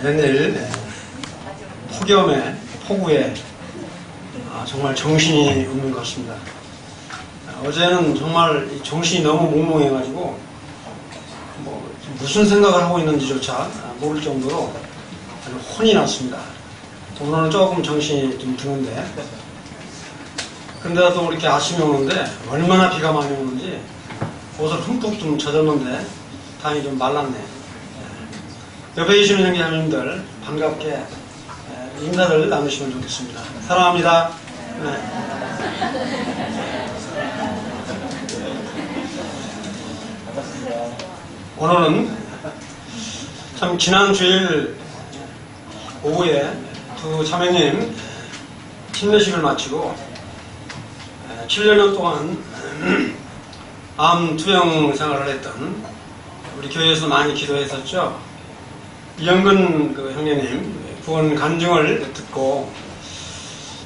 웬일 폭염에 폭우에 정말 정신이 없는 것 같습니다. 어제는 정말 정신이 너무 몽롱해가지고 무슨 생각을 하고 있는지조차 모를 정도로 아주 혼이 났습니다. 오늘은 조금 정신이 좀 드는데, 근데도 이렇게 아침에 오는데 얼마나 비가 많이 오는지 옷을 흠뻑 좀 젖었는데 다행히 좀 말랐네. 옆에 계시는 형제자매님들 반갑게 인사를 나누시면 좋겠습니다. 사랑합니다. 오늘은 참 지난 주일 오후에 두 자매님 침례식을 마치고 7년 동안 암 투병 생활을 했던 우리 교회에서 많이 기도했었죠. 이영근 그 형제님 구원 간증을 듣고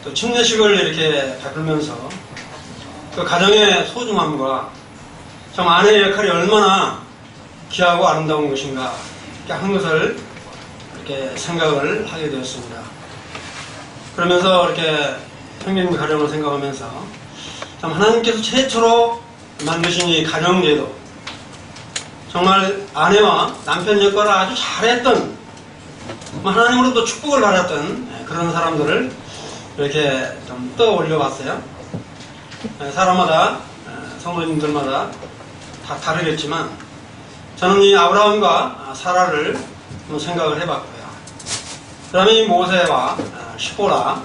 또 침례식을 이렇게 베풀면서 그 가정의 소중함과 참 아내의 역할이 얼마나 귀하고 아름다운 것인가 이렇게 한 것을 이렇게 생각을 하게 되었습니다. 그러면서 이렇게 형님 가정을 생각하면서 참 하나님께서 최초로 만드신 이 가정제도, 정말 아내와 남편 역할을 아주 잘했던, 하나님으로부터 축복을 받았던 그런 사람들을 이렇게 좀 떠올려 봤어요. 사람마다, 성도님들마다 다 다르겠지만 저는 이 아브라함과 사라를 한번 생각을 해봤고요. 그 다음에 이 모세와 시보라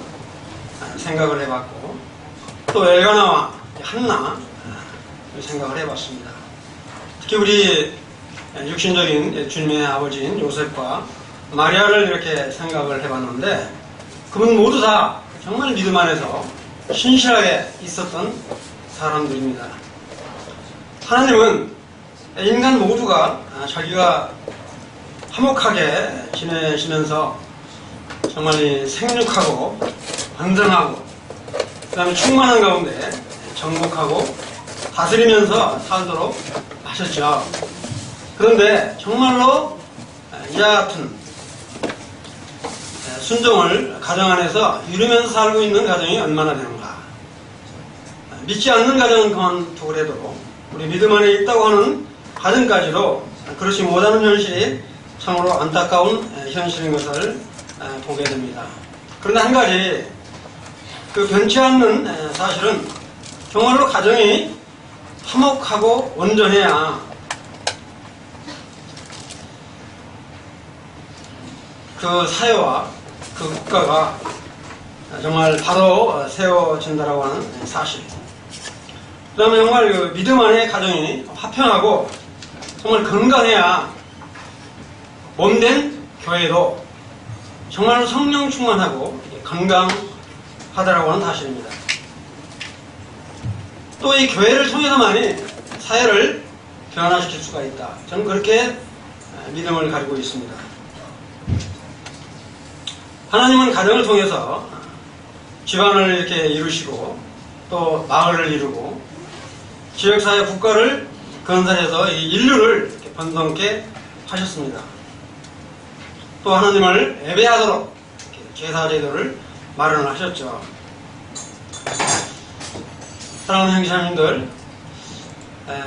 생각을 해봤고, 또 엘가나와 한나 생각을 해봤습니다. 특히 우리 육신적인 주님의 아버지인 요셉과 마리아를 이렇게 생각을 해봤는데, 그분 모두 다 정말 믿음 안에서 신실하게 있었던 사람들입니다. 하나님은 인간 모두가 자기가 화목하게 지내시면서 정말 생육하고 번성하고 그 다음에 충만한 가운데 정복하고 다스리면서 살도록 하셨죠. 그런데 정말로 이와 같은 순종을 가정 안에서 이루면서 살고 있는 가정이 얼마나 되는가. 믿지 않는 가정은 그만두더라도 우리 믿음 안에 있다고 하는 가정까지도 그렇지 못하는 현실이 참으로 안타까운 현실인 것을 보게 됩니다. 그런데 한 가지 그 변치 않는 사실은 정말로 가정이 화목하고 온전해야 그 사회와 그 국가가 정말 바로 세워진다라고 하는 사실. 그 다음에 정말 그 믿음 안에 가정이 화평하고 정말 건강해야 몸된 교회도 정말로 성령 충만하고 건강하다라고 하는 사실입니다. 또 이 교회를 통해서만이 사회를 변화시킬 수가 있다. 저는 그렇게 믿음을 가지고 있습니다. 하나님은 가정을 통해서 집안을 이렇게 이루시고 또 마을을 이루고 지역사회 국가를 건설해서 이 인류를 이렇게 번성케 하셨습니다. 또 하나님을 예배하도록 제사제도를 마련하셨죠. 사랑하는 형제자매님들,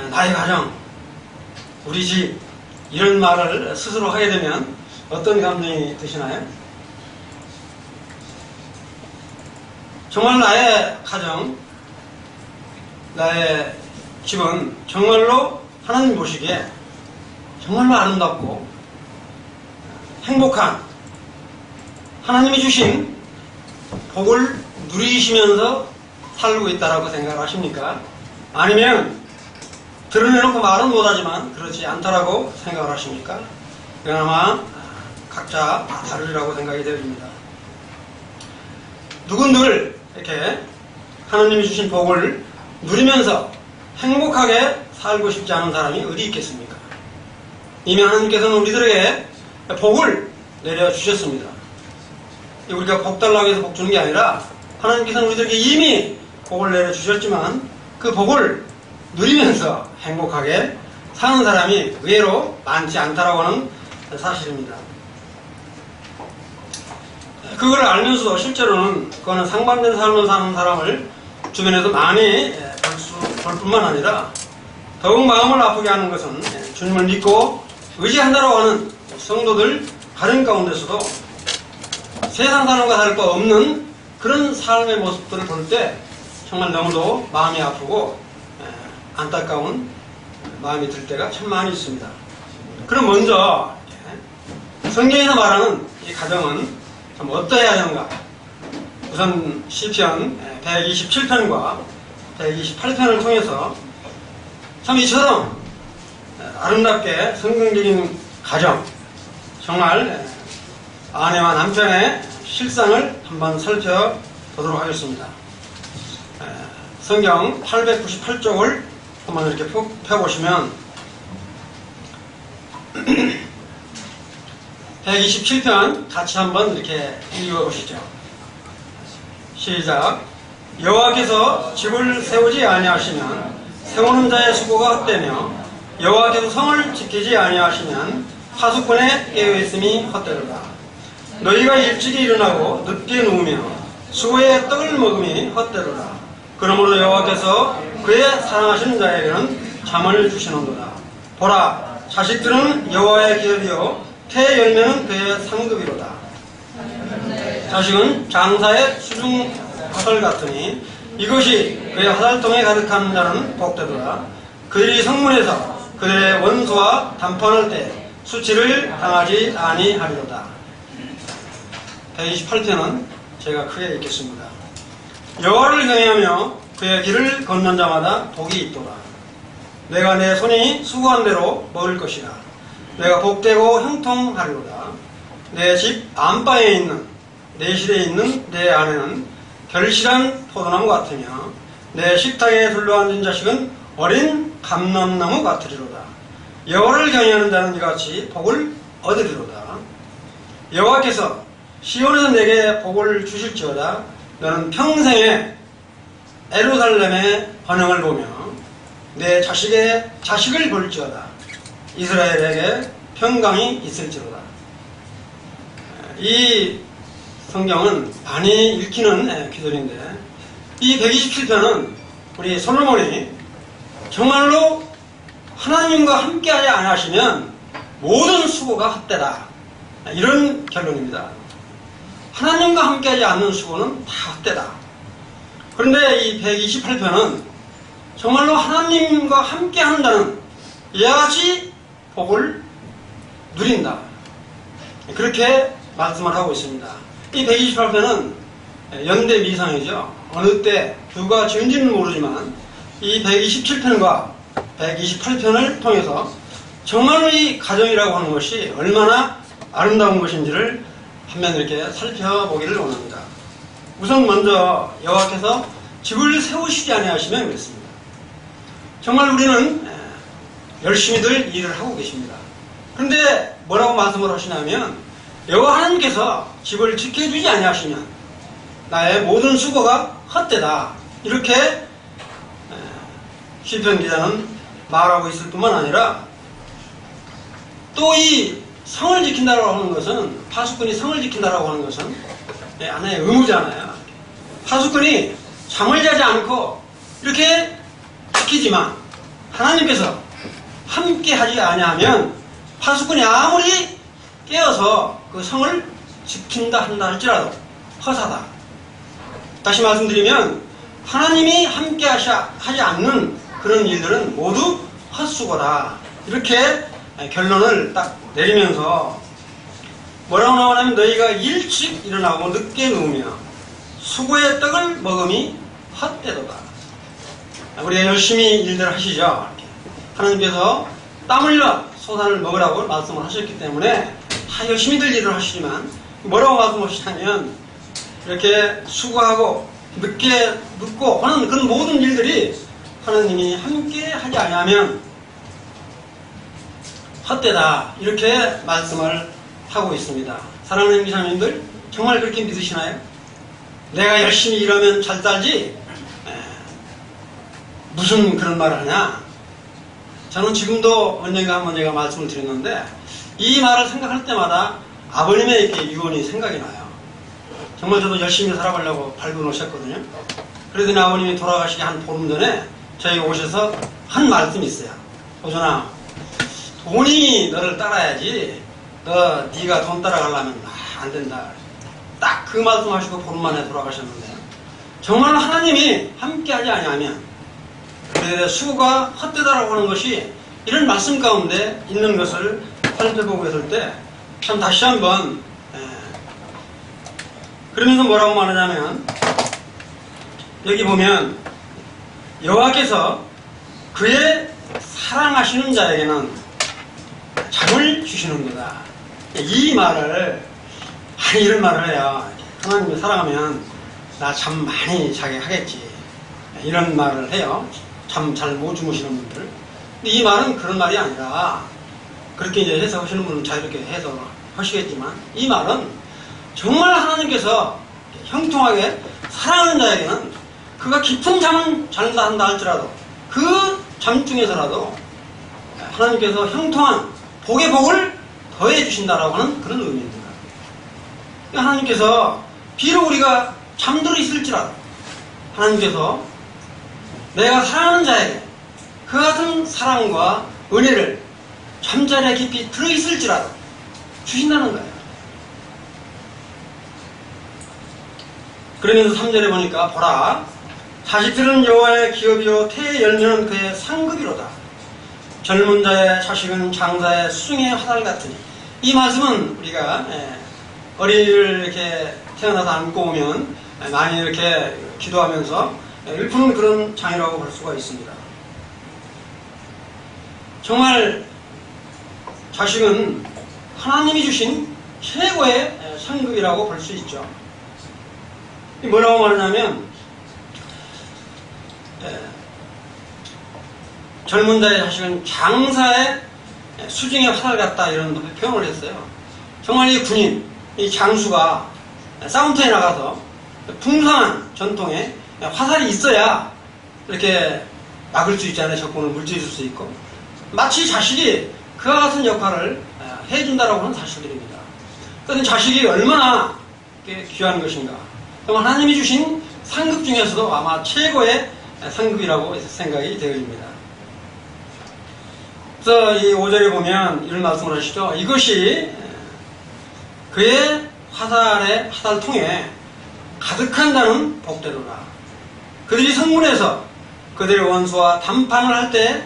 나의 가정, 우리 집 이런 말을 스스로 하게 되면 어떤 감정이 드시나요? 정말 나의 가정, 나의 집은 정말로 하나님 보시기에 정말로 아름답고 행복한 하나님이 주신 복을 누리시면서 살고 있다라고 생각하십니까? 아니면 드러내놓고 말은 못하지만 그렇지 않다라고 생각을 하십니까? 그나마 각자 다 다르리라고 생각이 되어집니다. 누군들 이렇게 하나님이 주신 복을 누리면서 행복하게 살고 싶지 않은 사람이 어디 있겠습니까? 이미 하나님께서는 우리들에게 복을 내려주셨습니다. 우리가 복 달라고 해서 복 주는 게 아니라 하나님께서는 우리들에게 이미 복을 내려주셨지만 그 복을 누리면서 행복하게 사는 사람이 의외로 많지 않다라고 하는 사실입니다. 그걸 알면서도 실제로는 그거는 상반된 삶을 사는 사람을 주변에서 많이 볼 뿐만 아니라 더욱 마음을 아프게 하는 것은 주님을 믿고 의지한다라고 하는 성도들 가정 가운데서도 세상 사람과 다를 바 없는 그런 삶의 모습들을 볼 때 정말 너무도 마음이 아프고 안타까운 마음이 들 때가 참 많이 있습니다. 그럼 먼저 성경에서 말하는 이 가정은 참 어떠해야 하는가? 우선 시편 127편과 128편을 통해서 참 이처럼 아름답게 성경적인 가정, 정말 아내와 남편의 실상을 한번 살펴보도록 하겠습니다. 성경 898쪽을 한번 이렇게 펴보시면 127편 같이 한번 이렇게 읽어보시죠. 시작. 여호와께서 집을 세우지 아니하시면 세우는 자의 수고가 헛되며 여호와께서 성을 지키지 아니하시면 파수꾼의 깨어있음이 헛되도다. 너희가 일찍이 일어나고 늦게 누우며 수고의 떡을 먹음이 헛되도다. 그러므로 여호와께서 그의 사랑하시는 자에게는 잠을 주시는도다. 보라, 자식들은 여호와의 기업이요 태 열매는 그의 상급이로다. 자식은 장사의 수중 화살 같으니 이것이 그의 화살통에 가득한 자는 복되도다. 그들이 성문에서 그들의 원수와 담판할 때 수치를 당하지 아니하리로다. 128편은 제가 크게 읽겠습니다. 여호와를 경외하며 그의 길을 걷는 자마다 복이 있도다. 내가 내 손이 수고한 대로 먹을 것이라. 내가 복되고 형통하리로다. 내 집 안방에 있는 내 실에 있는 내 아내는 결실한 포도나무 같으며 내 식탁에 둘러앉은 자식은 어린 감람나무 같으리로다. 여호와를 경외하는 자는 이같이 복을 얻으리로다. 여호와께서 시온에서 내게 복을 주실지어다. 너는 평생에 예루살렘의 번영을 보며 내 자식을 볼지어다. 이스라엘에게 평강이 있을지로다. 이 성경은 많이 읽히는 기도인데 이 127편은 우리 솔로몬이 정말로 하나님과 함께하지 않으시면 모든 수고가 헛되다. 이런 결론입니다. 하나님과 함께하지 않는 수고는 다 헛되다. 그런데 이 128편은 정말로 하나님과 함께하는 자는 이와 같이 복을 누린다. 그렇게 말씀을 하고 있습니다. 이 128편은 연대미상이죠. 어느 때 누가 지은지는 모르지만 이 127편과 128편을 통해서 정말로 이 가정이라고 하는 것이 얼마나 아름다운 것인지를 한번 이렇게 살펴보기를 원합니다. 우선 먼저 여호와께서 집을 세우시지 아니하시면 그랬습니다. 정말 우리는 열심히들 일을 하고 계십니다. 그런데 뭐라고 말씀을 하시냐면 여호와 하나님께서 집을 지켜주지 아니하시면 나의 모든 수고가 헛되다. 이렇게 시편 기자는 말하고 있을 뿐만 아니라 또 이 성을 지킨다고 하는 것은 파수꾼이 성을 지킨다고 하는 것은 하나의 의무잖아요. 파수꾼이 잠을 자지 않고 이렇게 지키지만 하나님께서 함께 하지 아니하면 파수꾼이 아무리 깨어서 그 성을 지킨다 한다 할지라도 허사다. 다시 말씀드리면 하나님이 함께 하지 않는 그런 일들은 모두 헛수고다. 이렇게 결론을 딱 내리면서 뭐라고 나오냐면 너희가 일찍 일어나고 늦게 누우며 수고의 떡을 먹음이 헛되도다. 우리가 열심히 일들 하시죠. 하나님께서 땀 흘려 소산을 먹으라고 말씀을 하셨기 때문에 다 열심히들 일을 하시지만 뭐라고 말씀하시냐면 이렇게 수고하고 늦게 눕고 하는 그런 모든 일들이 하나님이 함께 하지 않으면 헛되다. 이렇게 말씀을 하고 있습니다. 사랑하는 기사님들 정말 그렇게 믿으시나요? 내가 열심히 일하면 잘 살지? 무슨 그런 말을 하냐? 저는 지금도 언젠가 한번 제가 말씀을 드렸는데 이 말을 생각할 때마다 아버님의 이렇게 유언이 생각이 나요. 정말 저도 열심히 살아보려고 밟아 놓으셨거든요. 그러더니 아버님이 돌아가시기 한 보름 전에 저희 오셔서 한 말씀이 있어요. 호준아, 돈이 너를 따라야지 네가 돈 따라가려면 안 된다. 딱 그 말씀하시고 보름 만에 돌아가셨는데, 정말 하나님이 함께하지 아니하면 그들의 수고가 헛되다라고 하는 것이 이런 말씀 가운데 있는 것을 살펴보고 있을 때 참 다시 한번 그러면서 뭐라고 말하냐면, 여기 보면 여호와께서 그의 사랑하시는 자에게는 잠을 주시는 거다. 이 말을, 이런 말을 해요. 하나님을 사랑하면 나 잠 많이 자게 하겠지, 이런 말을 해요. 잠 잘 못 주무시는 분들. 근데 이 말은 그런 말이 아니라, 그렇게 이제 해석하시는 분은 자유롭게 해석하시겠지만, 이 말은 정말 하나님께서 형통하게 사랑하는 자에게는 그가 깊은 잠은 잘다 한다 할지라도 그 잠 중에서라도 하나님께서 형통한 복의 복을 더해 주신다라고 하는 그런 의미입니다. 하나님께서 비록 우리가 잠들어 있을지라도 하나님께서 내가 사랑하는 자에게 그 같은 사랑과 은혜를 잠자리에 깊이 들어있을지라도 주신다는 거예요. 그러면서 3절에 보니까 보라, 자식들은 여호와의 기업이요 태의 열매는 그의 상급이로다. 젊은 자의 자식은 장자의 수중의 화살 같으니. 이 말씀은 우리가 어린이를 이렇게 태어나서 안고 오면 많이 이렇게 기도하면서 읊는 그런 장이라고 볼 수가 있습니다. 정말 자식은 하나님이 주신 최고의 상급이라고 볼 수 있죠. 뭐라고 말하냐면, 젊은 자의 자식은 장사의 수중의 화살 같다, 이런 표현을 했어요. 정말 이 군인, 이 장수가 싸움터에 나가서 풍성한 전통의 화살이 있어야 이렇게 막을 수 있잖아요. 적군을 물질줄 수 있고. 마치 자식이 그와 같은 역할을 해준다라고 하는 사실들입니다. 그런데 자식이 얼마나 귀한 것인가. 정말 하나님이 주신 상급 중에서도 아마 최고의 상급이라고 생각이 되어집니다. 그래서 이 5절에 보면 이런 말씀을 하시죠. 이것이 그의 화살통에 가득한다는 복대로라. 그들이 성문에서 그들의 원수와 담판을 할 때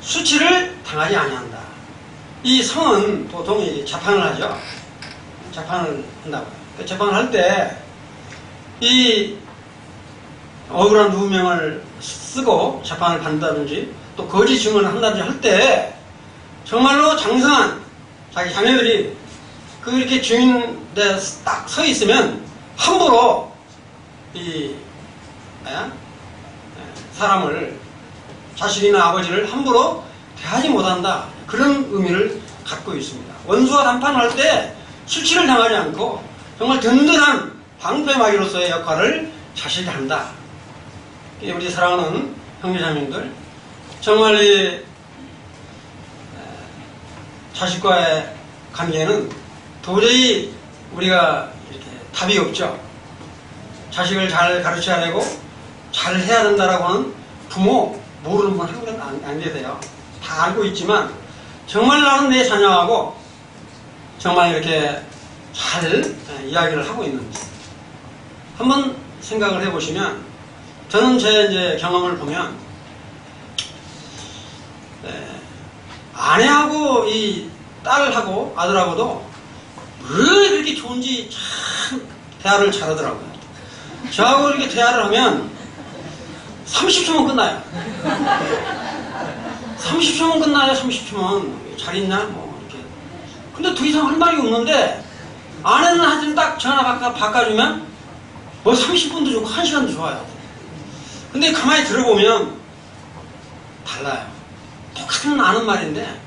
수치를 당하지 아니한다. 이 성은 보통 재판을 하죠. 재판을 한다고요. 재판을 할 때 이 억울한 누명을 쓰고 재판을 받는다든지 또 거짓 증언을 한다든지 할 때 정말로 장성한 자기 자녀들이 그렇게 증인대 딱 서 있으면 함부로 이 사람을, 자식이나 아버지를 함부로 대하지 못한다, 그런 의미를 갖고 있습니다. 원수와 담판을 할 때 수치를 당하지 않고 정말 든든한 방패막이로서의 역할을 자식이 한다. 우리 사랑하는 형제자매들, 정말 이 자식과의 관계는 도저히 우리가 이렇게 답이 없죠. 자식을 잘 가르쳐야 되고 잘 해야 된다라고 하는 부모 모르는 분 한 분 안 계세요. 다 알고 있지만 정말 나는 내 자녀하고 정말 이렇게 잘 이야기를 하고 있는지 한번 생각을 해보시면, 저는 제 이제 경험을 보면 아내하고 이 딸하고 아들하고도 왜 그렇게 좋은지 참 대화를 잘하더라고요. 저하고 이렇게 대화를 하면 30초면 끝나요. 30초면 끝나요. 30초면 잘 있나? 뭐 이렇게. 근데 더 이상 할 말이 없는데 아내는 하여튼 딱 전화 바꿔주면 뭐 30분도 좋고 1시간도 좋아요. 근데 가만히 들어보면 달라요. 똑같은 아는 말인데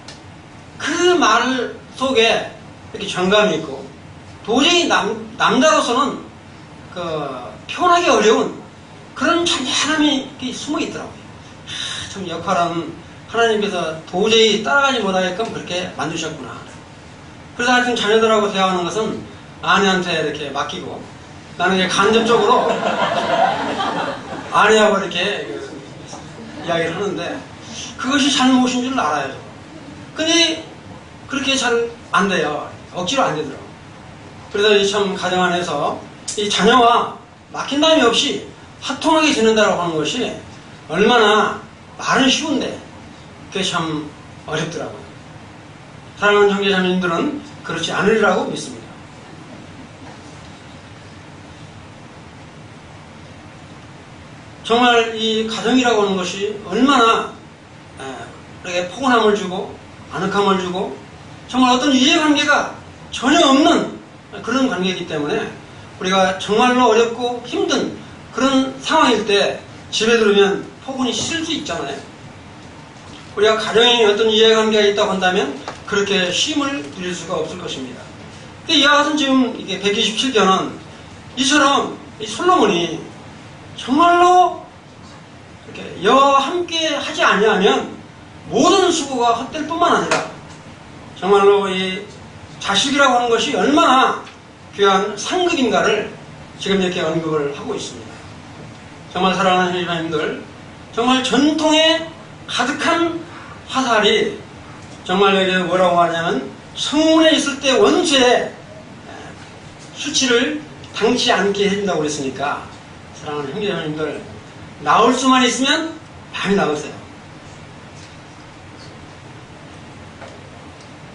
그 말 속에 이렇게 정감이 있고 도저히 남자로서는 표현하기 어려운 그런 찬찬함이 숨어 있더라고요. 참 역할은 하나님께서 도저히 따라가지 못하게끔 그렇게 만드셨구나. 그래서 하여튼 자녀들하고 대화하는 것은 아내한테 이렇게 맡기고 나는 이게 간접적으로 아내하고 이렇게 이야기를 하는데 그것이 잘못인 줄 알아요. 근데 그렇게 잘 안 돼요. 억지로 안 되더라고. 그래서 이 참 가정 안에서 이 자녀와 막힌다음이 없이 화통하게 지낸다고 하는 것이 얼마나 말은 쉬운데 그게 참 어렵더라고요. 사랑하는 형제자매님들은 그렇지 않으리라고 믿습니다. 정말 이 가정이라고 하는 것이 얼마나 이렇게 포근함을 주고 아늑함을 주고 정말 어떤 이해관계가 전혀 없는 그런 관계이기 때문에 우리가 정말로 어렵고 힘든 그런 상황일 때 집에 들으면 포근이 싫을 수 있잖아요. 우리가 가정에 어떤 이해관계가 있다고 한다면 그렇게 쉼을 누릴 수가 없을 것입니다. 이와 같은 지금 이게 127견은 이처럼 이 솔로몬이 정말로 이렇게 여와 함께 하지 아니하면 모든 수고가 헛될 뿐만 아니라 정말로 이 자식이라고 하는 것이 얼마나 귀한 상급인가를 지금 이렇게 언급을 하고 있습니다. 정말 사랑하는 형제자매님들, 정말 전통에 가득한 화살이 정말 여기 뭐라고 하냐면 성운에 있을 때 원수의 수치를 당치 않게 해준다고 그랬으니까 사랑하는 형제자매님들, 나올 수만 있으면 많이 나오세요.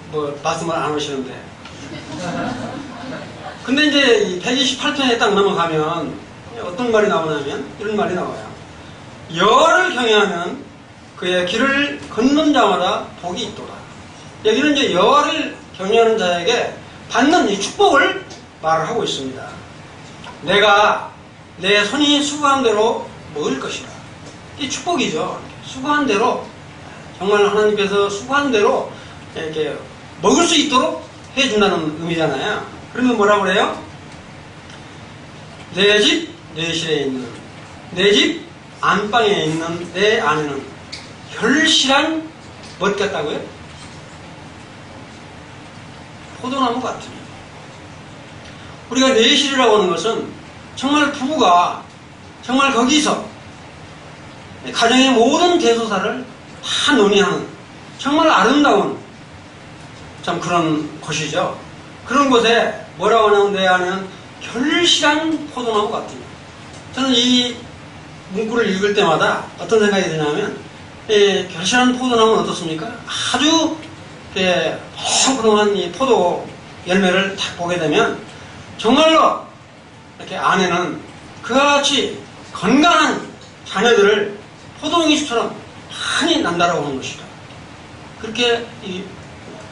뭐 말씀을 안 하시는데 근데 이제 128편에 딱 넘어가면 어떤 말이 나오냐면 이런 말이 나와요. 여호와를 경외하면 그의 길을 걷는 자마다 복이 있도다. 여기는 이제 여호와를 경외하는 자에게 받는 이 축복을 말을 하고 있습니다. 내가 내 손이 수고한 대로 먹을 것이다. 이 축복이죠. 수고한 대로, 정말 하나님께서 수고한 대로 이렇게 먹을 수 있도록 해준다는 의미잖아요. 그러면 뭐라고 그래요? 내 집 내실에 있는, 내 집 안방에 있는 내 안에는 결실한 것 같다고요? 포도나무 같으니. 우리가 내실이라고 하는 것은 정말 부부가 정말 거기서 가정의 모든 대소사를 다 논의하는 정말 아름다운 참 그런 곳이죠. 그런 곳에 뭐라고 하냐면 내 안에는 결실한 포도나무 같아요. 저는 이 문구를 읽을 때마다 어떤 생각이 드냐면 결실한 포도나무는 어떻습니까? 아주 포동포동한 이 포도 열매를 딱 보게 되면 정말로 이렇게 안에는 그와 같이 건강한 자녀들을 포도나무잎처럼 많이 난다라고 하는 것이다. 그렇게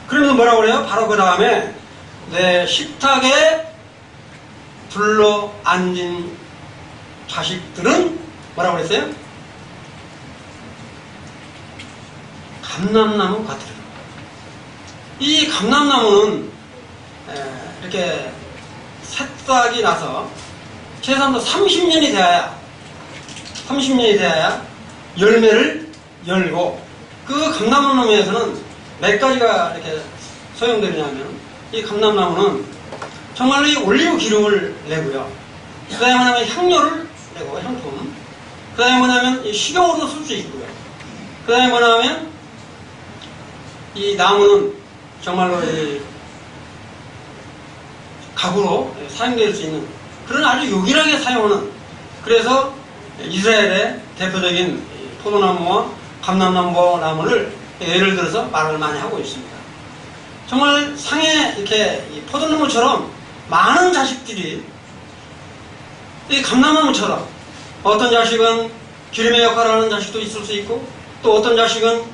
그러면서 뭐라고 그래요? 바로 그 다음에 내 식탁에 둘러 앉은 자식들은 뭐라고 그랬어요? 감람나무 같으리라. 이 감람나무는 이렇게 새싹이 나서 최소한도 30년이 되어야 열매를 열고, 그 감람나무에서는 몇 가지가 이렇게 소용되느냐면, 이 감람나무는 정말로 이 올리브 기름을 내고요. 그 다음에 뭐냐면 향료를 내고, 향품. 그 다음에 뭐냐면 이 식용으로도 쓸 수 있고요. 그 다음에 뭐냐면 이 나무는 정말로 이 가구로 사용될 수 있는 그런 아주 요긴하게 사용하는, 그래서 이스라엘의 대표적인 포도나무와 감람나무를 예를 들어서 말을 많이 하고 있습니다. 정말 상에 이렇게 포도나무처럼 많은 자식들이 이 감람나무처럼, 어떤 자식은 기름의 역할을 하는 자식도 있을 수 있고, 또 어떤 자식은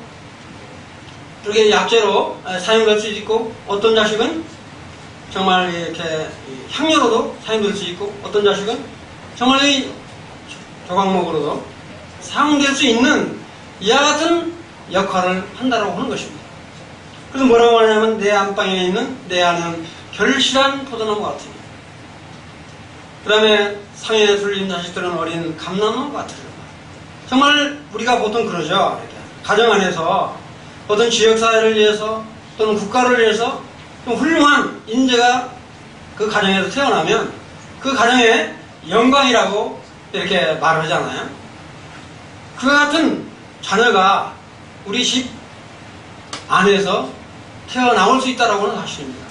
이렇게 약재로 사용될 수 있고, 어떤 자식은 정말 이렇게 향료로도 사용될 수 있고, 어떤 자식은 정말 이 조각목으로도 사용될 수 있는 이와 같은 역할을 한다고 하는 것입니다. 그래서 뭐라고 하냐면 내 안방에 있는 내 안은 결실한 포도나무 같으니, 그 다음에 상에 둘린 자식들은 어린 감람나무 같으리라. 정말 우리가 보통 그러죠. 이렇게 가정 안에서 어떤 지역사회를 위해서 또는 국가를 위해서 좀 훌륭한 인재가 그 가정에서 태어나면 그 가정의 영광이라고 이렇게 말하잖아요. 그와 같은 자녀가 우리 집 안에서 태어나올 수 있다라고 하는 사실입니다.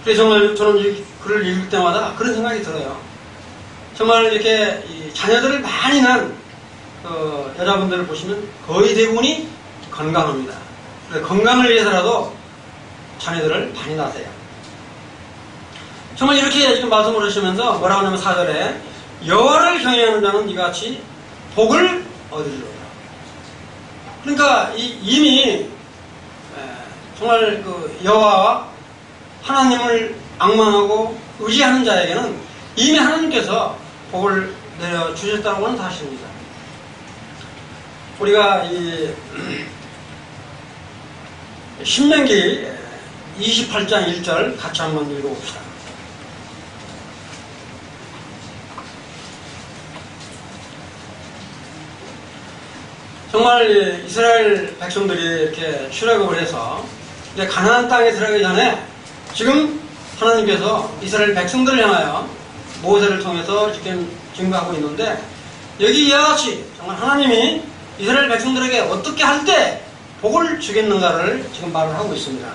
그래서 정말 저는 이 글을 읽을 때마다 그런 생각이 들어요. 정말 이렇게 이 자녀들을 많이 낳은 여자분들을 보시면 거의 대부분이 건강합니다. 그래서 건강을 위해서라도 자녀들을 많이 낳으세요. 정말 이렇게 지금 말씀을 하시면서 뭐라고 하냐면 4절에 여호와를 경외하는 자는 이같이 복을 얻으리로다. 그러니까 이미 정말 그 여호와와 하나님을 악망하고 의지하는 자에게는 이미 하나님께서 복을 내려주셨다고 하는 사실입니다. 우리가 이 신명기 28장 1절 같이 한번 읽어봅시다. 정말 이스라엘 백성들이 이렇게 출애굽을 해서 이제 가나안 땅에 들어가기 전에 지금 하나님께서 이스라엘 백성들을 향하여 모세를 통해서 지금 증거하고 있는데 여기 이와 같이 정말 하나님이 이스라엘 백성들에게 어떻게 할 때 복을 주겠는가를 지금 말을 하고 있습니다.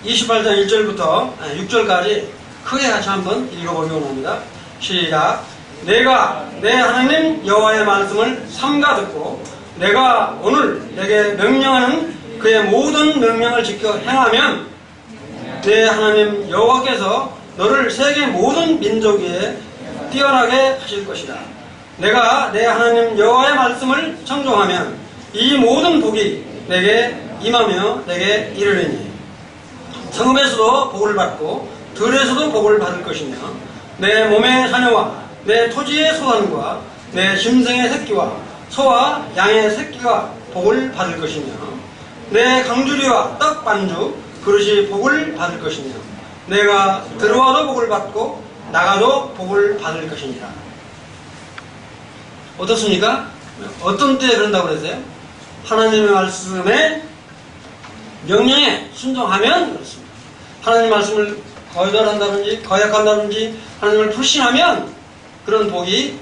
28장 1절부터 6절까지 크게 같이 한번 읽어보려고 합니다. 시작. 내가 내 하나님 여호와의 말씀을 삼가 듣고 내가 오늘 내게 명령하는 그의 모든 명령을 지켜 행하면 내 하나님 여호와께서 너를 세계 모든 민족 위에 뛰어나게 하실 것이다. 내가 내 하나님 여호와의 말씀을 청종하면 이 모든 복이 내게 임하며 내게 이르리니 성읍에서도 복을 받고 들에서도 복을 받을 것이며 내 몸의 자녀와 내 토지의 소산과 내 짐승의 새끼와 소와 양의 새끼가 복을 받을 것이며 내 강주리와 떡 반죽 그릇이 복을 받을 것이며 내가 들어와도 복을 받고 나가도 복을 받을 것이니라. 어떻습니까? 어떤 때에 그런다고 그랬어요? 하나님의 말씀에 명령에 순종하면 그렇습니다. 하나님 말씀을 거절한다든지 거역한다든지 하나님을 불신하면 그런 복이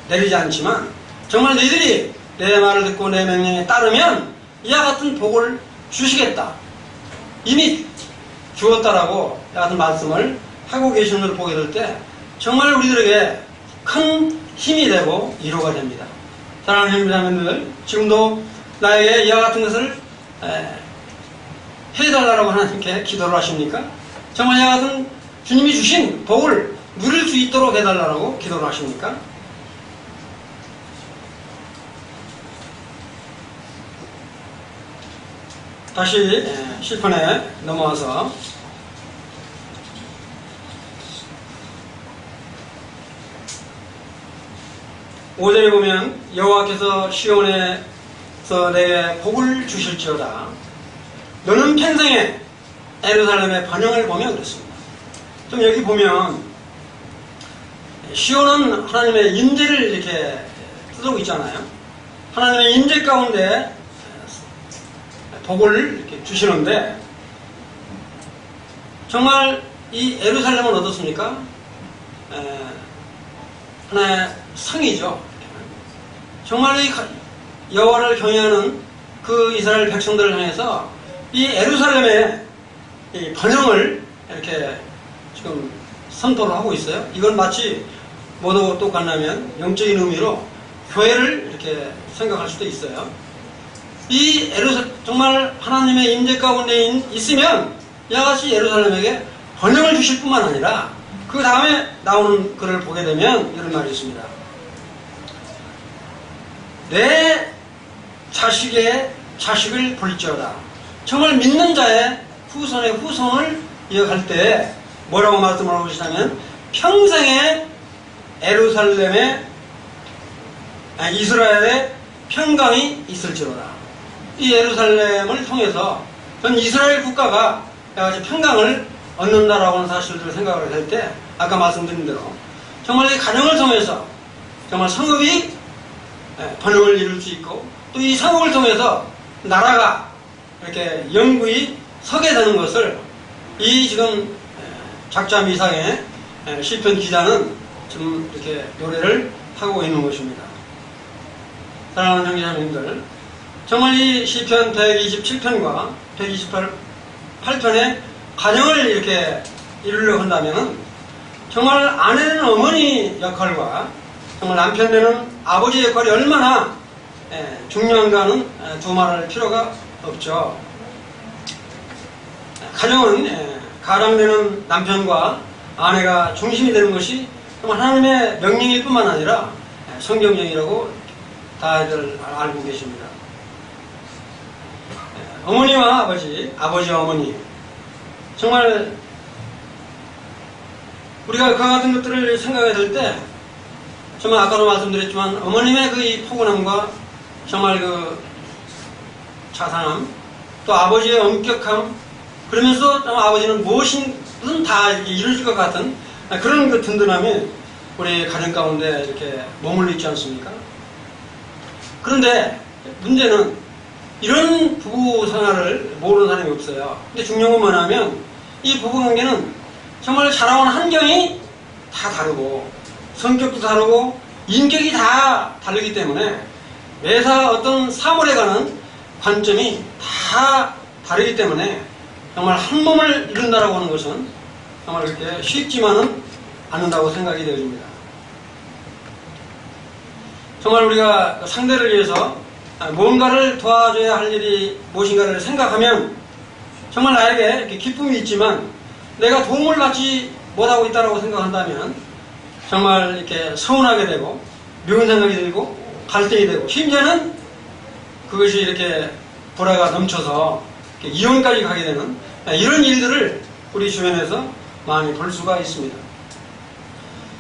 내리지 않지만 정말 너희들이 내 말을 듣고 내 명령에 따르면 이와 같은 복을 주시겠다. 이미 주었다라고 이와 같은 말씀을 하고 계시는 것을 보게 될 때 정말 우리들에게 큰 힘이 되고 위로가 됩니다. 사랑하는 형제자매들, 지금도 나에게 이와 같은 것을 해달라고 하나님께 기도를 하십니까? 정말 이와 같은 주님이 주신 복을 누릴 수 있도록 해달라고 기도를 하십니까? 다시 시편에 넘어와서 5절에 보면 여호와께서 시온에서 내게 복을 주실지어다. 너는 평생에 예루살렘의 번영을 보며 그랬습니다. 좀 여기 보면 시온은 하나님의 임재를 이렇게 뜻하고 있잖아요. 하나님의 임재 가운데 복을 이렇게 주시는데 정말 이 예루살렘은 어떻습니까? 하나의 성이죠. 정말 이 여호와를 경외하는 그 이스라엘 백성들을 향해서 이 예루살렘의 이 번영을 이렇게 지금 선포를 하고 있어요. 이건 마치 뭐도 똑같냐면 영적인 의미로 교회를 이렇게 생각할 수도 있어요. 이 정말 하나님의 임재 가운데 있으면 이와 같이 예루살렘에게 번영을 주실 뿐만 아니라 그 다음에 나오는 글을 보게 되면 이런 말이 있습니다. 내 자식의 자식을 볼지어다. 정말 믿는 자의 후손의 후손을 이어갈 때 뭐라고 말씀을 하고 계시냐면 평생에 예루살렘에 이스라엘의 평강이 있을지로다. 이 예루살렘을 통해서 전 이스라엘 국가가 평강을 얻는다라고 하는 사실들을 생각을 할 때 아까 말씀드린 대로 정말 이 가정을 통해서 정말 성읍이 번영을 이룰 수 있고 또 이 성읍을 통해서 나라가 이렇게 영구히 서게 되는 것을 이 지금 작자 미상의 시편 기자는 지금 이렇게 노래를 하고 있는 것입니다. 사랑하는 형제자매님들, 정말 이 시편 127편과 128편의 가정을 이렇게 이루려고 한다면 정말 아내는 어머니 역할과 정말 남편 되는 아버지 역할이 얼마나 중요한가는 두말할 필요가 없죠. 가정은 가장되는 남편과 아내가 중심이 되는 것이 정말 하나님의 명령일 뿐만 아니라 성경령이라고 다들 알고 계십니다. 어머니와 아버지와 어머니, 정말 우리가 그와 같은 것들을 생각해 볼 때 정말 아까도 말씀드렸지만 어머님의 그 이 포근함과 정말 그 자상함, 또 아버지의 엄격함, 그러면서 아버지는 무엇이든 다 이렇게 이루어질 것 같은 그런 그 든든함이 우리 가정 가운데 이렇게 머물러 있지 않습니까? 그런데 문제는 이런 부부 생활을 모르는 사람이 없어요. 근데 중요한 건 뭐냐면 이 부부 관계는 정말 자라온 환경이 다 다르고 성격도 다르고 인격이 다 다르기 때문에 매사 어떤 사물에 관한 관점이 다 다르기 때문에 정말 한 몸을 이룬다라고 하는 것은 정말 그렇게 쉽지만은 않는다고 생각이 되어집니다. 정말 우리가 상대를 위해서 뭔가를 도와줘야 할 일이 무엇인가를 생각하면 정말 나에게 이렇게 기쁨이 있지만 내가 도움을 받지 못하고 있다고 생각한다면 정말 이렇게 서운하게 되고 미운 생각이 들고 갈등이 되고 심지어는 그것이 이렇게 불화가 넘쳐서 이혼까지 가게 되는 이런 일들을 우리 주변에서 많이 볼 수가 있습니다.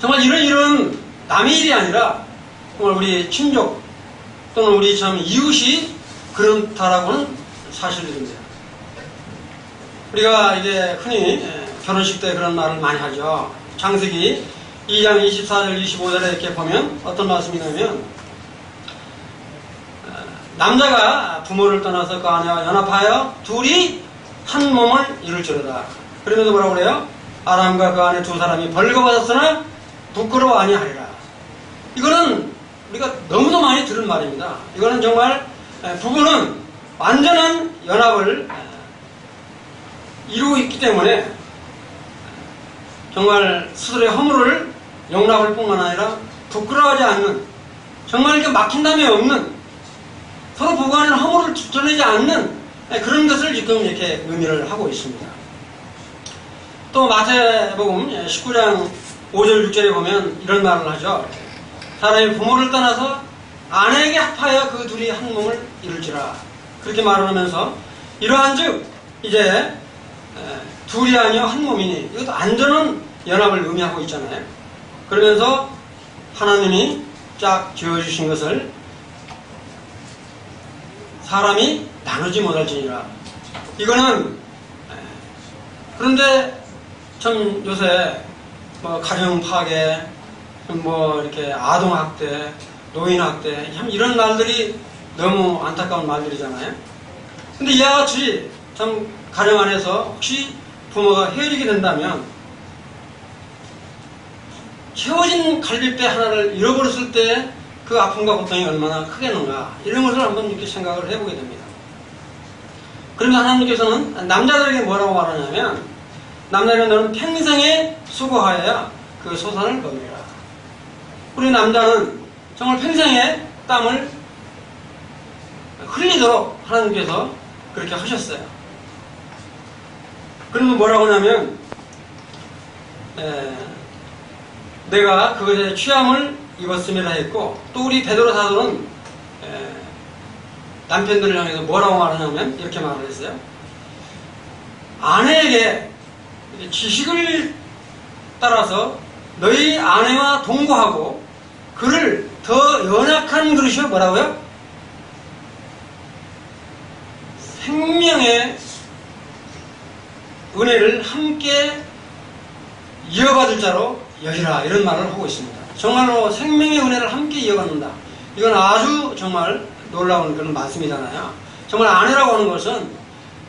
정말 이런 일은 남의 일이 아니라 정말 우리 친족 또는 우리 참 이웃이 그렇다라고는 사실입니다. 우리가 이제 흔히 결혼식 때 그런 말을 많이 하죠. 창세기 2장 24절 25절에 이렇게 보면 어떤 말씀이냐면 남자가 부모를 떠나서 그 아내와 연합하여 둘이 한 몸을 이룰지로다. 그러면서 뭐라고 그래요? 아람과 그 아내 두 사람이 벌거벗었으나 부끄러워 아니하리라. 이거는 우리가 너무도 많이 들은 말입니다. 이거는 정말 부부는 완전한 연합을 이루고 있기 때문에 정말 스스로의 허물을 용납할 뿐만 아니라 부끄러워하지 않는, 정말 이렇게 막힌담이 없는, 서로 부부간의 허물을 드러내지 않는 그런 것을 지금 이렇게 의미를 하고 있습니다. 또 마태복음 19장 5절 6절에 보면 이런 말을 하죠. 사람이 부모를 떠나서 아내에게 합하여 그 둘이 한 몸을 이룰지라. 그렇게 말을 하면서 이러한즉 이제 둘이 아니여 한 몸이니, 이것도 안전한 연합을 의미하고 있잖아요. 그러면서 하나님이 쫙 지어주신 것을 사람이 나누지 못할지니라. 이거는 그런데 참 요새 뭐 가정 파괴, 뭐 이렇게 아동 학대, 노인 학대, 참 이런 말들이 너무 안타까운 말들이잖아요. 근데 이와 같이 참 가정 안에서 혹시 부모가 헤어지게 된다면 채워진 갈빗대 하나를 잃어버렸을 때 그 아픔과 고통이 얼마나 크겠는가, 이런 것을 한번 이렇게 생각을 해보게 됩니다. 그러면 하나님께서는 남자들에게 뭐라고 말하냐면, 남자는 너는 평생에 수고하여야 그 소산을 거두리라. 우리 남자는 정말 평생에 땀을 흘리도록 하나님께서 그렇게 하셨어요. 그러면 뭐라고 하냐면 내가 그것에 취함을 입었음이라 했고, 또 우리 베드로 사도는 남편들을 향해서 뭐라고 말하냐면 이렇게 말을 했어요. 아내에게 지식을 따라서 너희 아내와 동거하고 그를 더 연약한 그릇이요 뭐라고요? 생명의 은혜를 함께 이어받을 자로 여기라, 이런 말을 하고 있습니다. 정말로 생명의 은혜를 함께 이어받는다. 이건 아주 정말 놀라운 그런 말씀이잖아요. 정말 아내라고 하는 것은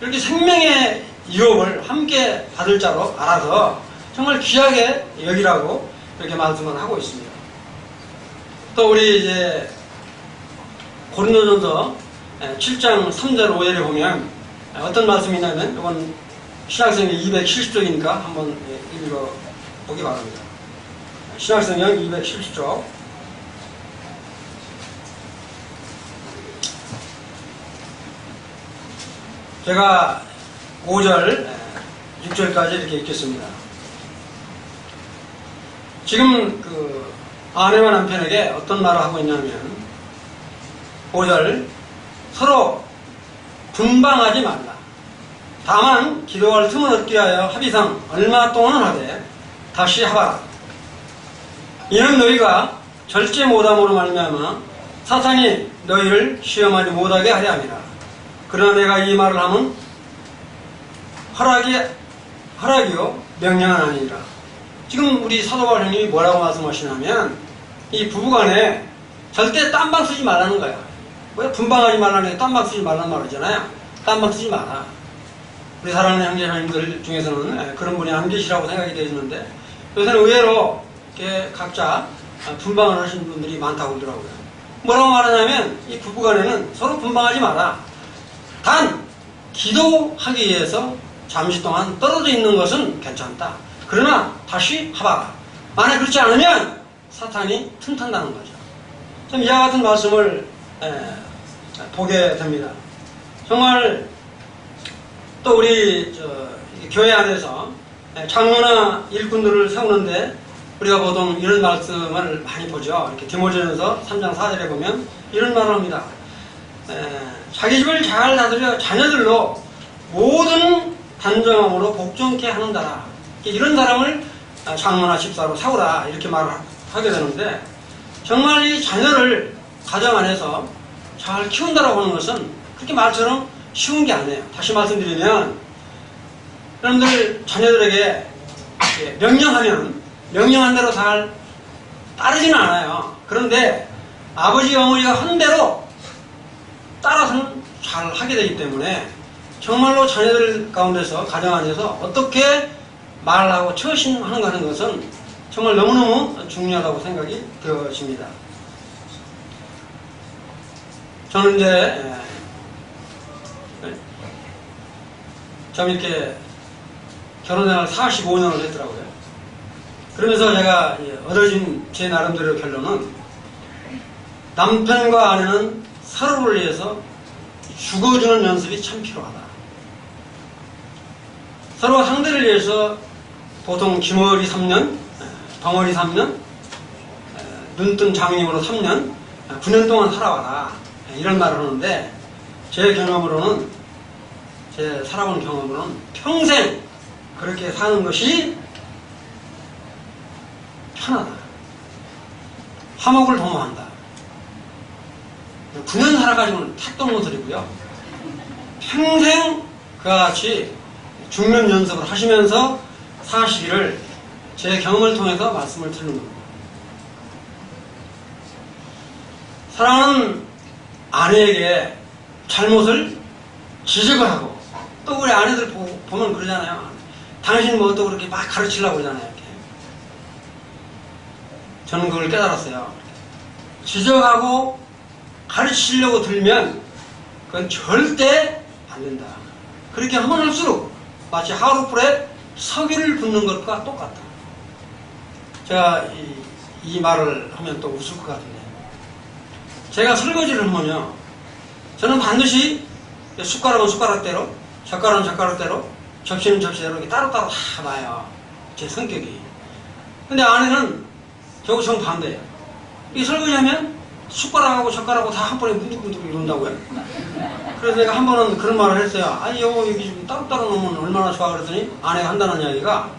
이렇게 생명의 유업을 함께 받을 자로 알아서 정말 귀하게 여기라고 이렇게 말씀을 하고 있습니다. 또 우리 이제 고린도전서 7장 3절 5절에 보면 어떤 말씀이 있냐면 이건 신약성경 270쪽이니까 한번 읽어보기 바랍니다. 신약성경 270쪽 제가 5절 6절까지 이렇게 읽겠습니다. 지금 그 아내와 남편에게 어떤 말을 하고 있냐면 5절 서로 분방하지 말라. 다만 기도할 틈을 얻기 위하여 합의상 얼마 동안은 하되 다시 하봐라. 이는 너희가 절제 못함으로 말미암아 사탄이 너희를 시험하지 못하게 하려 함이라. 그러나 내가 이 말을 하면 허락이요 명령은 아니니라. 지금 우리 사도 바울님이 뭐라고 말씀하시냐면 이 부부간에 절대 딴방 쓰지 말라는 거야. 왜 분방하지 말라는 게 딴방 쓰지 말라는 말이잖아요. 딴방 쓰지 마라. 우리 사랑하는 형제자매님들 중에서는 그런 분이 안 계시라고 생각이 되시는데 요새는 의외로 이렇게 각자 분방을 하시는 분들이 많다고 그러더라고요. 뭐라고 말하냐면 이 부부간에는 서로 분방하지 마라. 단 기도하기 위해서 잠시 동안 떨어져 있는 것은 괜찮다. 그러나 다시 하봐라. 만약 그렇지 않으면 사탄이 틈탄다는 거죠. 좀 이와 같은 말씀을 보게 됩니다. 정말 또 우리 교회 안에서 장로나 일꾼들을 세우는데 우리가 보통 이런 말씀을 많이 보죠. 이렇게 디모데전서 3장 4절에 보면 이런 말을 합니다. 자기 집을 잘 다스려 자녀들로 모든 단정함으로 복종케 하는다라. 이런 사람을 장로나 집사로 세우라 이렇게 말을 하게 되는데 정말 이 자녀를 가정 안에서 잘 키운다라고 하는 것은 그렇게 말처럼 쉬운 게 아니에요. 다시 말씀드리면 여러분들 자녀들에게 명령하면 명령한 대로 잘 따르지는 않아요. 그런데 아버지 어머니가 한 대로 따라서는 잘 하게 되기 때문에 정말로 자녀들 가운데서 가정 안에서 어떻게 말하고 처신하는가 하는 것은 정말 너무너무 중요하다고 생각이 되어집니다. 저는 이제 좀 이렇게 결혼생활 45년을 했더라고요. 그러면서 제가 얻어진 제 나름대로 결론은 남편과 아내는 서로를 위해서 죽어주는 연습이 참 필요하다. 서로 상대를 위해서 보통 기머리 3년, 덩어리 3년, 눈뜬 장님으로 3년, 9년 동안 살아와라. 이런 말을 하는데 제 경험으로는 제 살아본 경험으로는 평생 그렇게 사는 것이 편하다. 화목을 도모한다. 9년 살아가지고는 탁도 없는 소리고요. 평생 그와 같이 죽는 연습을 하시면서 사시기를 제 경험을 통해서 말씀을 드리는 겁니다. 사랑하는 아내에게 잘못을 지적을 하고 또 우리 아내들 보면 그러잖아요. 당신 뭐 또 그렇게 막 가르치려고 그러잖아요. 이렇게. 저는 그걸 깨달았어요. 지적하고 가르치려고 들면 그건 절대 안 된다. 그렇게 하면 할수록 마치 하루풀에 석유를 붓는 것과 똑같다. 제가 이 말을 하면 또 웃을 것 같은데 제가 설거지를 하면요 저는 반드시 숟가락은 숟가락대로 젓가락은 젓가락대로 접시는 접시대로 이렇게 따로따로 다 놔요. 제 성격이. 근데 아내는 저거 정반대예요. 이 설거지하면 숟가락하고 젓가락하고 다 한 번에 문득문득 이런다고요. 그래서 내가 한 번은 그런 말을 했어요. 아니 여기 좀 따로따로 놓으면 얼마나 좋아 그랬더니 아내가 한다는 이야기가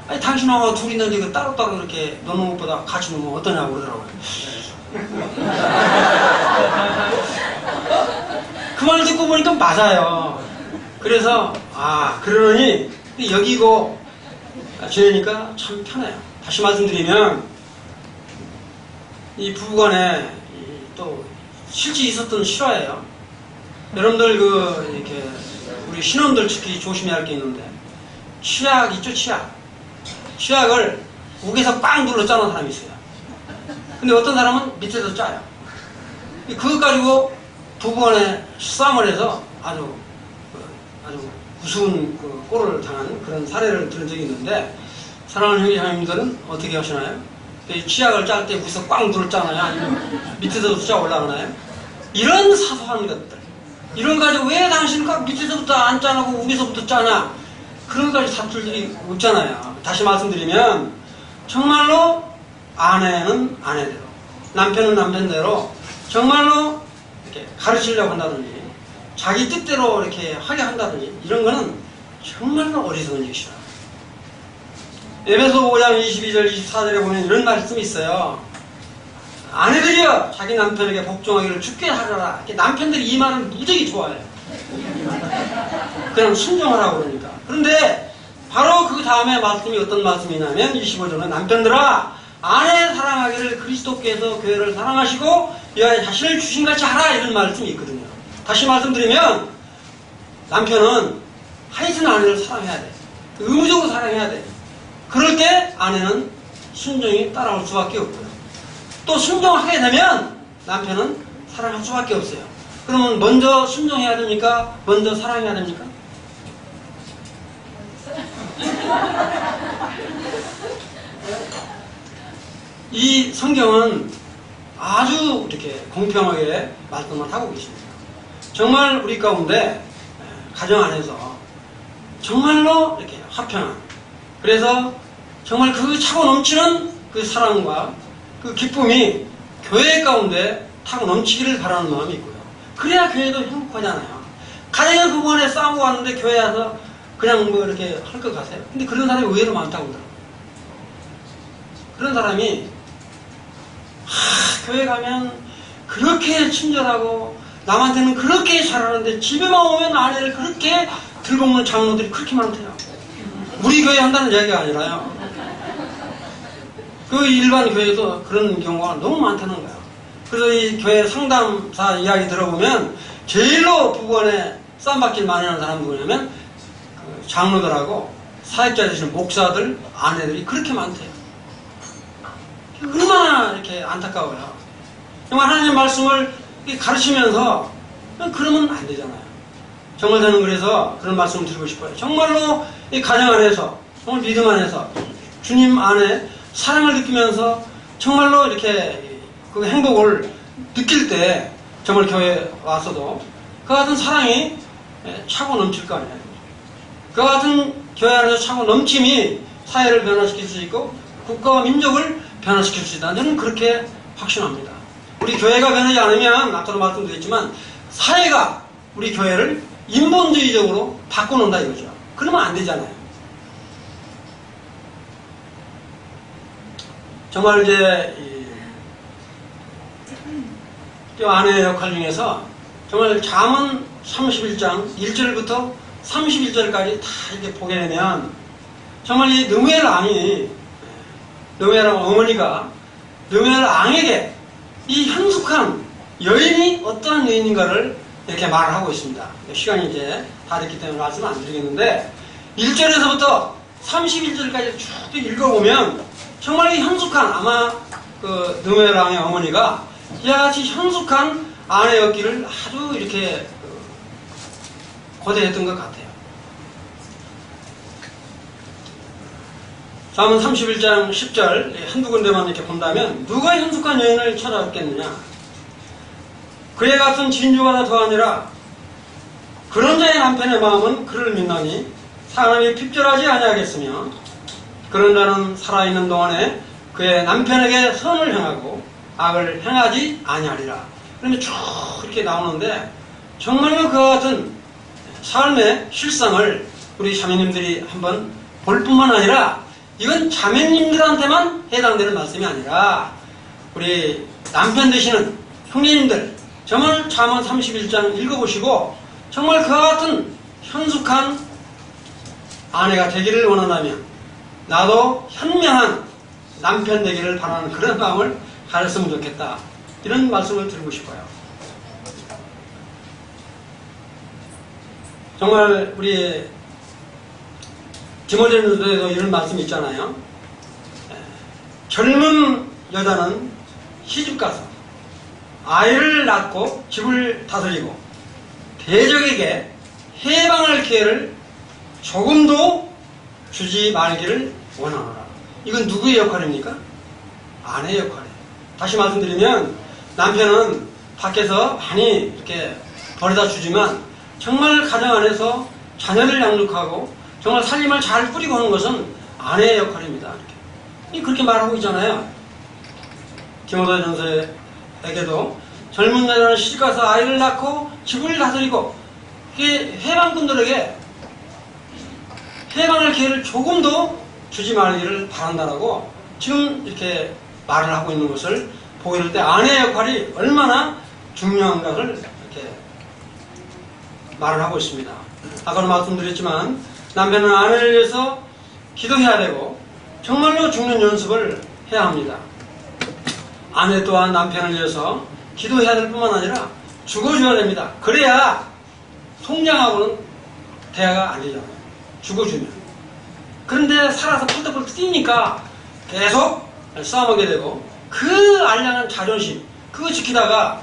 아니 당신하고 둘이 있는데 이거 따로따로 이렇게 놓는 것보다 같이 놓으면 어떠냐고 그러더라고요. 그 말을 듣고 보니까 맞아요. 그래서 그러니 여기고 지내니까 참 편해요. 다시 말씀드리면 이 부부간에 또 실제 있었던 실화예요. 여러분들 이렇게 우리 신혼들 특히 조심해야 할 게 있는데 치약 있죠, 치약. 치약을 목에서 빵 눌러 짜는 사람이 있어요. 근데 어떤 사람은 밑에서 짜요. 그것 가지고 부부간에 싸움을 해서 아주 우스운 꼴을 당한 그런 사례를 들은 적이 있는데, 사랑하는 형제자매님들은 어떻게 하시나요? 치약을 짤 때 위에서 꽝 눌러 짜나요? 아니면 밑에서부터 짜 올라가나요? 이런 사소한 것들, 이런 거 가지고 왜 당신은 밑에서부터 안 짜나고 위에서부터 짜나, 그런 것까지 다툴 일이 없잖아요. 다시 말씀드리면 정말로 아내는 아내대로, 남편은 남편대로 정말로 이렇게 가르치려고 한다든지 자기 뜻대로 이렇게 하게 한다든지 이런 거는 정말로 어리석은 짓이다. 에베소 5장 22절 24절에 보면 이런 말씀이 있어요. 아내들이여 자기 남편에게 복종하기를 죽게 하려라. 남편들이 이 말을 무지하게 좋아해요. 그냥 순종하라고 그러니까. 그런데 바로 그 다음에 말씀이 어떤 말씀이냐면 25절은 남편들아 아내 사랑하기를 그리스도께서 교회를 사랑하시고 여호와의 자신을 주신같이 하라, 이런 말씀이 있거든요. 다시 말씀드리면 남편은 하여튼 아내를 사랑해야 돼. 의무적으로 사랑해야 돼. 그럴 때 아내는 순종이 따라올 수밖에 없고요. 또 순종하게 되면 남편은 사랑할 수밖에 없어요. 그러면 먼저 순종해야 됩니까? 먼저 사랑해야 됩니까? 이 성경은 아주 이렇게 공평하게 말씀을 하고 계십니다. 정말 우리 가운데 가정 안에서 정말로 이렇게 화평한, 그래서 정말 그 차고 넘치는 그 사랑과 그 기쁨이 교회 가운데 타고 넘치기를 바라는 마음이 있고요. 그래야 교회도 행복하잖아요. 가정의 부부간에 싸우고 왔는데 교회 와서 그냥 뭐 이렇게 할 것 같아요. 근데 그런 사람이 의외로 많다고 그러더라고요. 그런 사람이 교회 가면 그렇게 친절하고 남한테는 그렇게 잘하는데 집에만 오면 아내를 그렇게 들먹는 장로들이 그렇게 많대요. 우리 교회 한다는 이야기가 아니라요. 그 일반 교회도 그런 경우가 너무 많다는 거야. 그래서 이 교회 상담사 이야기 들어보면 제일로 부부간에 싸움받길 많이 하는 사람 누구냐면 그 장로들하고 사역자 되시는 목사들 아내들이 그렇게 많대요. 얼마나 이렇게 안타까워요. 정말 하나님의 말씀을 가르치면서 그러면 안 되잖아요. 정말 저는 그래서 그런 말씀을 드리고 싶어요. 정말로 이 가정 안에서, 정말 믿음 안에서 주님 안에 사랑을 느끼면서 정말로 이렇게 그 행복을 느낄 때 정말 교회에 와서도 그 같은 사랑이 차고 넘칠 거 아니에요. 그 같은 교회 안에서 차고 넘침이 사회를 변화시킬 수 있고 국가와 민족을 변화시킬 수 있다. 저는 그렇게 확신합니다. 우리 교회가 변하지 않으면 아까도 말씀드렸지만 사회가 우리 교회를 인본주의적으로 바꿔놓는다 이거죠. 그러면 안 되잖아요. 정말 이제 이 아내의 역할 중에서 정말 잠언 31장 1절부터 31절까지 다 이렇게 보게 되면 정말 이 느무엘 왕이, 느무엘 어머니가 느무엘 왕에게 이 현숙한 여인이 어떠한 여인인가를 이렇게 말을 하고 있습니다. 시간이 이제 다 됐기 때문에 말씀을 안 드리겠는데 1절에서부터 31절까지 쭉 읽어보면 정말 이 현숙한, 아마 그 느무엘 왕의 어머니가 이와 같이 현숙한 아내였기를 아주 이렇게 고대했던 것 같아요. 잠언 31장 10절 한두 군데만 이렇게 본다면 누가 현숙한 여인을 찾아왔겠느냐? 그에 같은 진주보다 더하니라. 그런 자의 남편의 마음은 그를 믿나니 사람이 핍절하지 아니하겠으며 그런 자는 살아있는 동안에 그의 남편에게 선을 행하고 악을 행하지 아니하리라. 그러면 쭉 이렇게 나오는데 정말로 그와 같은 삶의 실상을 우리 자매님들이 한번 볼 뿐만 아니라 이건 자매님들한테만 해당되는 말씀이 아니라 우리 남편 되시는 형제님들 정말 잠언 31장 읽어보시고 정말 그와 같은 현숙한 아내가 되기를 원한다면 나도 현명한 남편 되기를 바라는 그런 마음을 가졌으면 좋겠다. 이런 말씀을 드리고 싶어요. 정말 우리 디모데전서에도 이런 말씀이 있잖아요. 젊은 여자는 시집가서 아이를 낳고 집을 다스리고 대적에게 해방할 기회를 조금도 주지 말기를 원하노라. 이건 누구의 역할입니까? 아내의 역할이에요. 다시 말씀드리면 남편은 밖에서 많이 이렇게 버려다 주지만 정말 가정 안에서 자녀를 양육하고 정말 살림을 잘 꾸리고 하는 것은 아내의 역할입니다. 그렇게 말하고 있잖아요. 디모데전서에게도 젊은 여자는 시집가서 아이를 낳고 집을 다스리고 이게 해방꾼들에게 해방할 기회를 조금도 주지 말기를 바란다라고 지금 이렇게 말을 하고 있는 것을 보게 될 때 아내의 역할이 얼마나 중요한가를 이렇게 말을 하고 있습니다. 아까도 말씀드렸지만 남편은 아내를 위해서 기도해야 되고 정말로 죽는 연습을 해야 합니다. 아내 또한 남편을 위해서 기도해야 될 뿐만 아니라 죽어줘야 됩니다. 그래야 송장하고는 대화가 안 되잖아요. 죽어주면. 그런데 살아서 펄떡펄떡 뛰니까 계속 싸움하게 되고 그 알량한 자존심 그거 지키다가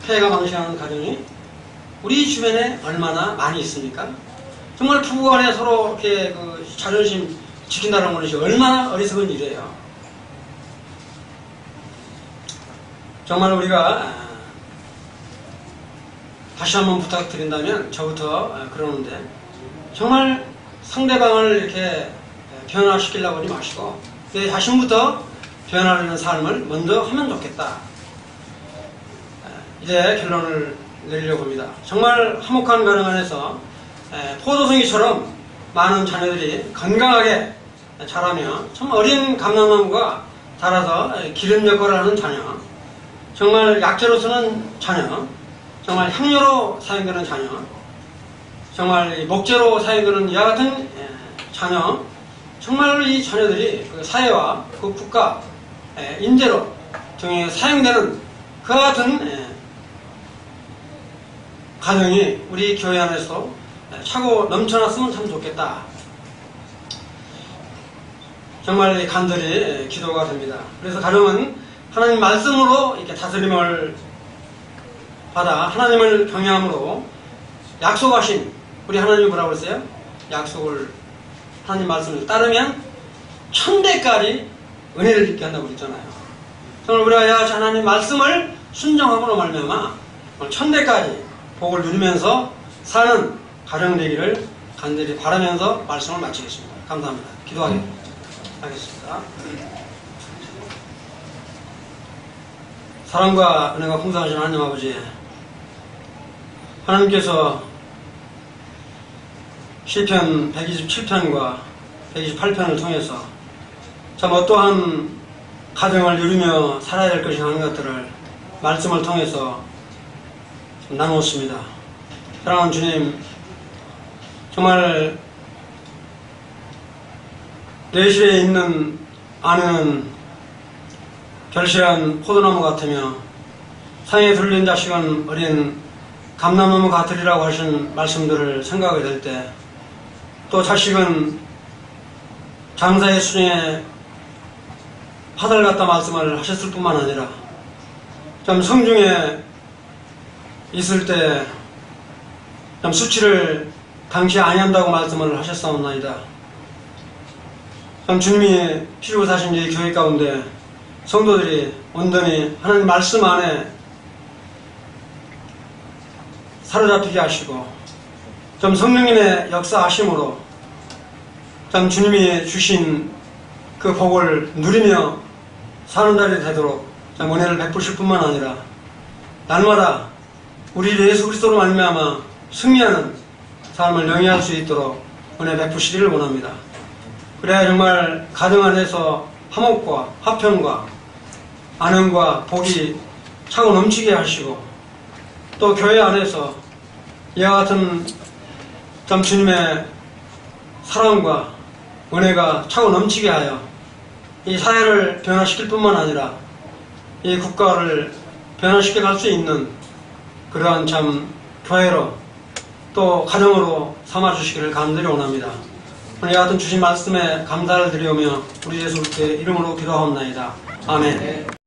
폐가 망신하는 가정이 우리 주변에 얼마나 많이 있습니까? 정말 부부간에 서로 이렇게 그 자존심 지킨다는 것이 얼마나 어리석은 일이에요. 정말 우리가 다시 한번 부탁드린다면 저부터 그러는데 정말 상대방을 이렇게 변화시키려고 하지 마시고 내 자신부터 변화하는 삶을 먼저 하면 좋겠다. 이제 결론을 내리려고 합니다. 정말 화목한 가정 안에서 포도송이처럼 많은 자녀들이 건강하게 자라며 참 어린 감람나무가 자라서 기름 역할을 하는 자녀, 정말 약재로 쓰는 자녀, 정말 향료로 사용되는 자녀, 정말 목재로 사용되는 이와 같은 자녀, 정말 이 자녀들이 그 사회와 그 국가 인재로 등에 사용되는 그와 같은 가정이 우리 교회 안에서 차고 넘쳐났으면 참 좋겠다. 정말 간절히 기도가 됩니다. 그래서 가정은 하나님 말씀으로 이렇게 다스림을 받아 하나님을 경외함으로 약속하신 우리 하나님이 뭐라고 했어요? 약속을 하나님 말씀을 따르면 천대까지 은혜를 입게 한다고 그랬잖아요. 정말 우리가 하나님 말씀을 순종함으로 말미암아 천대까지 복을 누리면서 사는 가정 되기를 간절히 바라면서 말씀을 마치겠습니다. 감사합니다. 기도하겠습니다. 사랑과 은혜가 풍성하신 하나님 아버지, 하나님께서 시편 127편과 128편을 통해서 참 어떠한 가정을 누리며 살아야 될 것인가 하는 것들을 말씀을 통해서 나누었습니다. 사랑하는 주님, 정말 내실에 있는 아내는 결실한 포도나무 같으며 상에 들린 자식은 어린 감람나무 같으리라고 하신 말씀들을 생각하게 될 때, 또 자식은 장사의 수중에 화살 같다 말씀을 하셨을 뿐만 아니라 참 성중에 있을 때 참 수치를 당시 아니한다고 말씀을 하셨사옵나이다. 참 주님이 피주고 사신 이 교회 가운데 성도들이 온전히 하나님 말씀 안에 사로잡히게 하시고 좀 성령님의 역사하심으로 참 주님이 주신 그 복을 누리며 사는 날이 되도록 참 은혜를 베푸실 뿐만 아니라 날마다 우리 예수 그리스도로 말미암아 승리하는 삶을 영위할 수 있도록 은혜 베푸시기를 원합니다. 그래야 정말 가정 안에서 화목과 화평과 안흥과 복이 차고 넘치게 하시고 또 교회 안에서 이와 같은 참 주님의 사랑과 은혜가 차고 넘치게 하여 이 사회를 변화시킬 뿐만 아니라 이 국가를 변화시켜 갈 수 있는 그러한 참 교회로 또 가정으로 삼아주시기를 간절히 원합니다. 오늘 같은 주신 말씀에 감사를 드리오며 우리 예수 그리스도의 이름으로 기도하옵나이다. 아멘.